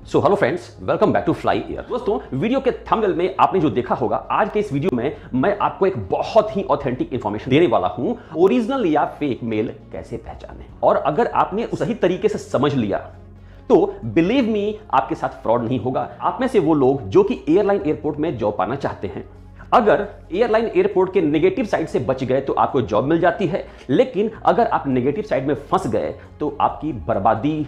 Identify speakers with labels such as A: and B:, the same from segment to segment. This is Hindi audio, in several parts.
A: So hello friends, welcome back to fly air. दोस्तों, वीडियो के थंबनेल में आपने जो देखा होगा, आज के इस वीडियो में मैं आपको एक बहुत ही ऑथेंटिक इंफॉर्मेशन देने वाला हूं। ओरिजिनल या फेक मेल कैसे पहचानें, और अगर आपने सही तरीके से समझ लिया तो बिलीव मी, आपके साथ फ्रॉड नहीं होगा। आप में से वो लोग जो कि एयरलाइन एयरपोर्ट में जॉब पाना चाहते हैं, अगर एयरलाइन एयरपोर्ट के नेगेटिव साइड से बच गए तो आपको जॉब मिल जाती है, लेकिन अगर आप नेगेटिव साइड में फंस गए तो आपकी बर्बादी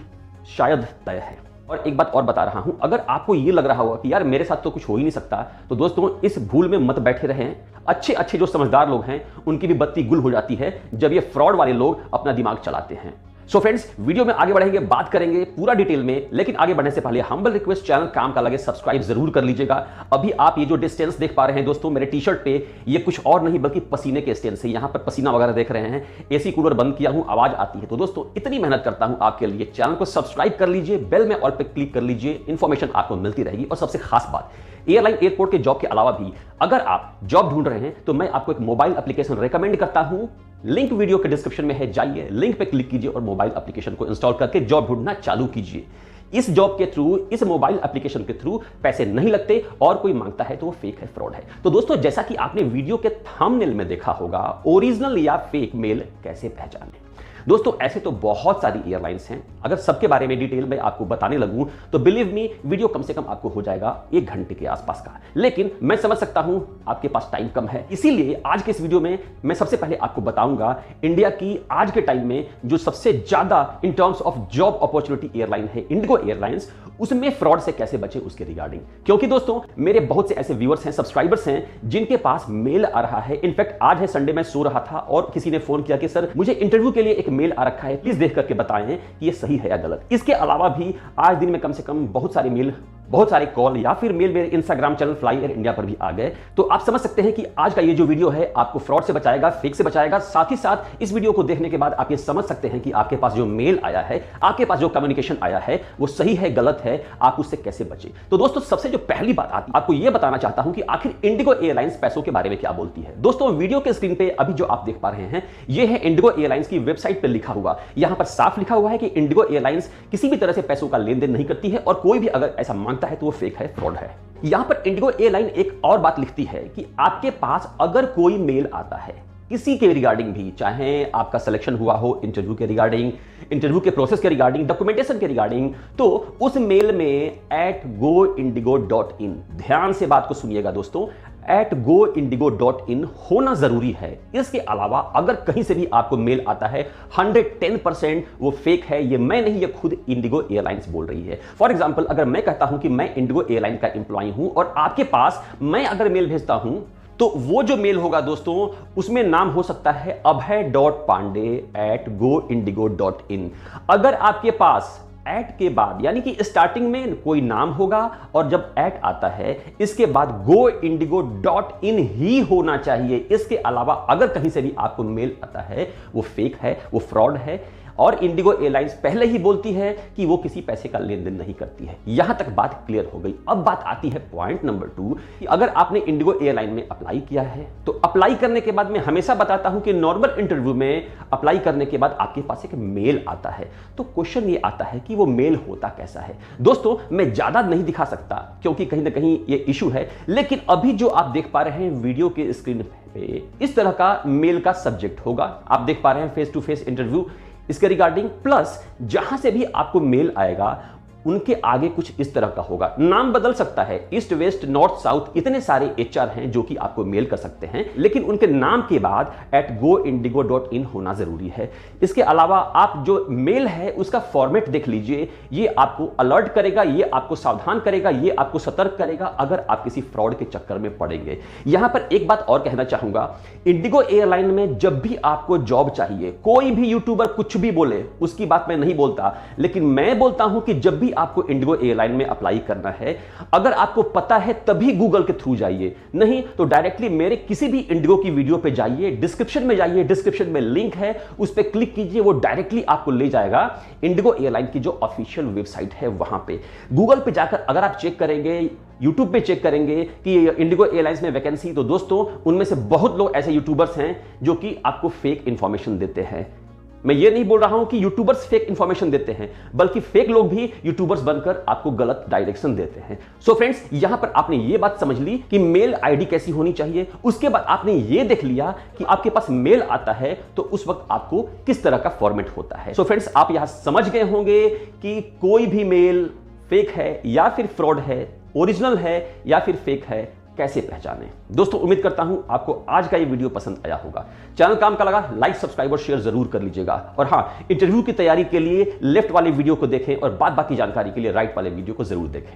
A: शायद तय है। और एक बात और बता रहा हूं, अगर आपको ये लग रहा होगा कि यार मेरे साथ तो कुछ हो ही नहीं सकता, तो दोस्तों इस भूल में मत बैठे रहें। अच्छे अच्छे जो समझदार लोग हैं उनकी भी बत्ती गुल हो जाती है जब ये फ्रॉड वाले लोग अपना दिमाग चलाते हैं। सो फ्रेंड्स, वीडियो में आगे बढ़ेंगे, बात करेंगे पूरा डिटेल में, लेकिन आगे बढ़ने से पहले हम्बल रिक्वेस्ट, चैनल काम का लगे सब्सक्राइब जरूर कर लीजिएगा। अभी आप ये जो डिस्टेंस देख पा रहे हैं दोस्तों मेरे टी शर्ट पे, ये कुछ और नहीं बल्कि पसीने के स्टेंस है। यहाँ पर पसीना वगैरह देख रहे हैं, एसी कूलर बंद किया हूं, आवाज आती है। तो दोस्तों इतनी मेहनत करता हूं आपके लिए, चैनल को सब्सक्राइब कर लीजिए, बेल में ऑल पे क्लिक कर लीजिए, इंफॉर्मेशन आपको मिलती रहेगी। और सबसे खास बात, एयरलाइन एयरपोर्ट के जॉब के अलावा भी अगर आप जॉब ढूंढ रहे हैं तो मैं आपको एक मोबाइल एप्लीकेशन रेकमेंड करता हूं। लिंक वीडियो के डिस्क्रिप्शन में है, जाइए लिंक पे क्लिक कीजिए और मोबाइल एप्लीकेशन को इंस्टॉल करके जॉब ढूंढना चालू कीजिए। इस जॉब के थ्रू, इस मोबाइल एप्लीकेशन के थ्रू पैसे नहीं लगते, और कोई मांगता है तो वो फेक है, फ्रॉड है। तो दोस्तों, जैसा कि आपने वीडियो के थंबनेल में देखा होगा, ओरिजिनल या फेक मेल कैसे पहचानें। दोस्तों ऐसे तो बहुत सारी एयरलाइंस हैं, अगर सबके बारे में डिटेल में आपको बताने लगूं तो बिलीव मी, वीडियो कम से कम आपको हो जाएगा 1 घंटे के आसपास का। लेकिन मैं समझ सकता हूं आपके पास टाइम कम है, इसीलिए आज के इस वीडियो में मैं सबसे पहले आपको बताऊंगा इंडिया की आज के टाइम में जो सबसे ज्यादा in terms of job opportunity airline है, इंडिगो एयरलाइंस, उसमें फ्रॉड से कैसे बचे उसके रिगार्डिंग। क्योंकि दोस्तों मेरे बहुत से ऐसे व्यूअर्स हैं, सब्सक्राइबर्स हैं जिनके पास मेल आ रहा है। इनफैक्ट आज है संडे, मैं सो रहा था और किसी ने फोन किया कि सर मुझे इंटरव्यू के लिए एक मेल आ रखा है, प्लीज देख करके बताएं कि ये सही है या गलत। इसके अलावा भी आज दिन में कम से कम बहुत सारे मेल, बहुत सारे कॉल या फिर मेल मेरे Instagram channel fly air India पर भी आ गए। तो आप समझ सकते हैं कि आज का ये जो वीडियो है आपको फ्रॉड से बचाएगा, फेक से बचाएगा। साथ ही साथ इस वीडियो को देखने के बाद आप ये समझ सकते हैं कि आपके पास जो मेल आया है, आपके पास जो कम्युनिकेशन आया है, वो सही है गलत है, आप उससे कैसे बचे। तो दोस्तों सबसे जो पहली बात आती है, आपको ये बताना चाहता हूं कि आखिर इंडिगो एयरलाइंस पैसों के बारे में क्या बोलती है। दोस्तों वीडियो के स्क्रीन पे अभी जो आप देख पा रहे हैं, ये है इंडिगो एयरलाइंस की वेबसाइट पर लिखा हुआ। यहां पर साफ लिखा हुआ है कि इंडिगो एयरलाइंस किसी भी तरह से पैसों का लेन देन नहीं करती है, और कोई भी अगर ऐसा मांगता है तो वो फेक है, फ्रॉड है। यहां पर इंडिगो एयरलाइन एक और बात लिखती है कि आपके पास अगर कोई मेल आता है किसी के रिगार्डिंग भी, चाहे आपका सिलेक्शन हुआ हो इंटरव्यू के रिगार्डिंग, इंटरव्यू के प्रोसेस के रिगार्डिंग, डॉक्यूमेंटेशन के रिगार्डिंग, तो उस मेल में @goindigo.in, ध्यान से बात को सुनिएगा दोस्तों, @goindigo.in होना जरूरी है। इसके अलावा अगर कहीं से भी आपको मेल आता है 110% वो फेक है। ये मैं नहीं, ये खुद इंडिगो एयरलाइंस बोल रही है। फॉर एग्जांपल, अगर मैं कहता हूं कि मैं इंडिगो एयरलाइन का एम्प्लॉय हूं और आपके पास मैं अगर मेल भेजता हूं, तो वो जो मेल होगा दोस्तों उसमें नाम हो सकता है abhay.pandey@goindigo.in। अगर आपके पास एट के बाद, यानी कि स्टार्टिंग में कोई नाम होगा और जब एट आता है इसके बाद goindigo.in ही होना चाहिए। इसके अलावा अगर कहीं से भी आपको मेल आता है वो फेक है, वो फ्रॉड है, और इंडिगो एयरलाइंस पहले ही बोलती है कि वो किसी पैसे का लेन देन नहीं करती है। यहां तक बात क्लियर हो गई। अब बात आती है पॉइंट नंबर 2 कि अगर आपने इंडिगो एयरलाइन में अप्लाई किया है तो अप्लाई करने के बाद मैं हमेशा बताता हूं कि नॉर्मल इंटरव्यू में अप्लाई करने के बाद आपके पास एक मेल आता है। तो क्वेश्चन ये आता है कि वो मेल होता कैसा है। दोस्तों मैं ज्यादा नहीं दिखा सकता क्योंकि कहीं ना कहीं ये इशू है, लेकिन अभी जो आप देख पा रहे हैं वीडियो के स्क्रीन पे, इस तरह का मेल का सब्जेक्ट होगा। आप देख पा रहे हैं फेस टू फेस इंटरव्यू, इसके रिगार्डिंग, प्लस जहां से भी आपको मेल आएगा उनके आगे कुछ इस तरह का होगा। नाम बदल सकता है, ईस्ट वेस्ट नॉर्थ साउथ, इतने सारे HR हैं जो कि आपको मेल कर सकते हैं, लेकिन उनके नाम के बाद @goindigo.in होना जरूरी है। इसके अलावा आप जो मेल है उसका फॉर्मेट देख लीजिए, ये आपको अलर्ट करेगा, ये आपको सावधान करेगा, ये आपको सतर्क करेगा अगर आप किसी फ्रॉड के चक्कर में पड़ेंगे। यहां पर एक बात और कहना चाहूंगा, इंडिगो एयरलाइन में जब भी आपको जॉब चाहिए, कोई भी यूट्यूबर कुछ भी बोले उसकी बात मैं नहीं बोलता, लेकिन मैं बोलता हूं कि जब भी आपको इंडिगो एयरलाइन में अप्लाई करना है, अगर आपको पता है तभी गूगल के थ्रू जाइए, नहीं तो डायरेक्टली मेरे किसी भी इंडिगो की वीडियो पे जाइए, डिस्क्रिप्शन में जाइए, डिस्क्रिप्शन में लिंक है, उस पे क्लिक कीजिए, वो डायरेक्टली आपको ले जाएगा इंडिगो एयरलाइन की जो ऑफिशियल वेबसाइट है वहां पे। गूगल पे जाकर अगर आप चेक करेंगे, यूट्यूब पे चेक करेंगे कि इंडिगो एयरलाइंस में वैकेंसी, तो दोस्तों उनमें से बहुत लोग ऐसे यूट्यूबर्स हैं जो कि आपको फेक इंफॉर्मेशन देते हैं। मैं ये नहीं बोल रहा हूं कि यूट्यूबर्स फेक इंफॉर्मेशन देते हैं, बल्कि फेक लोग भी यूट्यूबर्स बनकर आपको गलत डायरेक्शन देते हैं। सो फ्रेंड्स, यहां पर आपने ये बात समझ ली कि मेल आईडी कैसी होनी चाहिए। उसके बाद आपने ये देख लिया कि आपके पास मेल आता है तो उस वक्त आपको किस तरह का फॉर्मेट होता है। सो फ्रेंड्स, आप यहां समझ गए होंगे कि कोई भी मेल फेक है या फिर फ्रॉड है, ओरिजिनल है या फिर फेक है, कैसे पहचानें। दोस्तों, उम्मीद करता हूं आपको आज का ये वीडियो पसंद आया होगा। चैनल काम का लगा, लाइक सब्सक्राइब और शेयर जरूर कर लीजिएगा। और हां, इंटरव्यू की तैयारी के लिए लेफ्ट वाले वीडियो को देखें और बाकी जानकारी के लिए राइट वाले वीडियो को जरूर देखें।